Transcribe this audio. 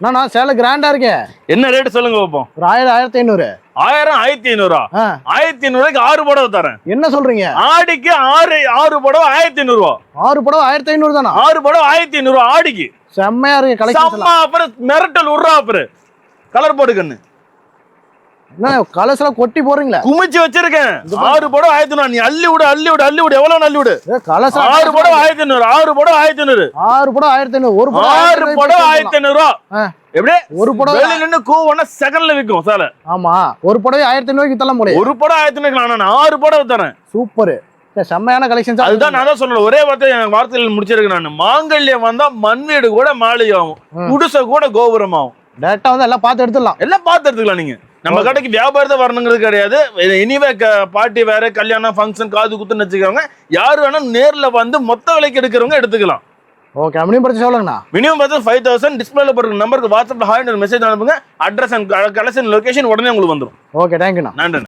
நான் சேலை கிராண்டா இருக்கே. என்ன ரேட் சொல்லுங்க பாப்போம். ஒரு 1000 1500. 1000 1500. 1500க்கு 6 புடவை தரேன். என்ன சொல்றீங்க? ஆடிக்கு 6 புடவை 1500. 6 புடவை 1500 தானா? 6 புடவை 1500 ஆடிக்கு. செம்மையா இருக்கு கலெக்ஷன். செம்ம ஆஃபர், மிரட்டல் உர்ற ஆஃபர். கலர் போடு கண்ணு. என்ன கலர்ஸ்ல கொட்டி போறீங்களா? குமிச்சு வச்சிருக்கேன். 6 புடவை 1500. நீ அள்ளி விடு எவ்வளவு அள்ளி விடு. கலர்ஸ் 6 புடவை 1500. 6 புடவை 1500. 6 புடவை 1500. ஒரு 6 புடவை 1500. எப்படி ஒரு புடவை வெளியில நின்னு கூவன செகண்ட்ல விக்கும் சேலை. ஆமா, ஒரு புடவை 1500க்கு தள்ள முடியும். ஒரு புடவை 1500 நான் 6 புடவை தரேன். சூப்பர். செம்மையான கலெக்ஷன்ஸ். அதுதான் நான் தான் சொல்றேன். ஒரே வார்த்தையில் முடிச்சிருக்கேன் நான். மாங்கல்யம் வந்தா மண் வீடு கூட மாளிகை ஆகும், குடிசை கூட கோபுரம் ஆகும். டேரக்டா வந்து எல்லாம் பார்த்து எடுத்துடலாம். எல்லாம் பார்த்து எடுத்துக்கலாம். நீங்க நம்ம கடைக்கு வியாபாரத்தை வரணுங்கிறது கிடையாது. இனிவே பார்ட்டி வேற, கல்யாணம், ஃபங்க்ஷன், காது குத்துன்னு வச்சுக்கோங்க. யாரு வேணா நேர்ல வந்து மொத்த விலைக்கு எடுக்கிறவங்க எடுத்துக்கலாம். ஓகே, மினிமம் பட்ஜெட் சொல்லுங்கண்ணா. Minimum budget 5000. டிஸ்பிளேல போற நம்பருக்கு வாட்ஸ்அப்ல ஹாய் மெசேஜ் அனுப்புங்க. அட்ரஸ் அண்ட் கலெக்ஷன் லொகேஷன் உடனே உங்களுக்கு வந்துடும். ஓகே, தேங்க்யூண்ணா. நன்றி.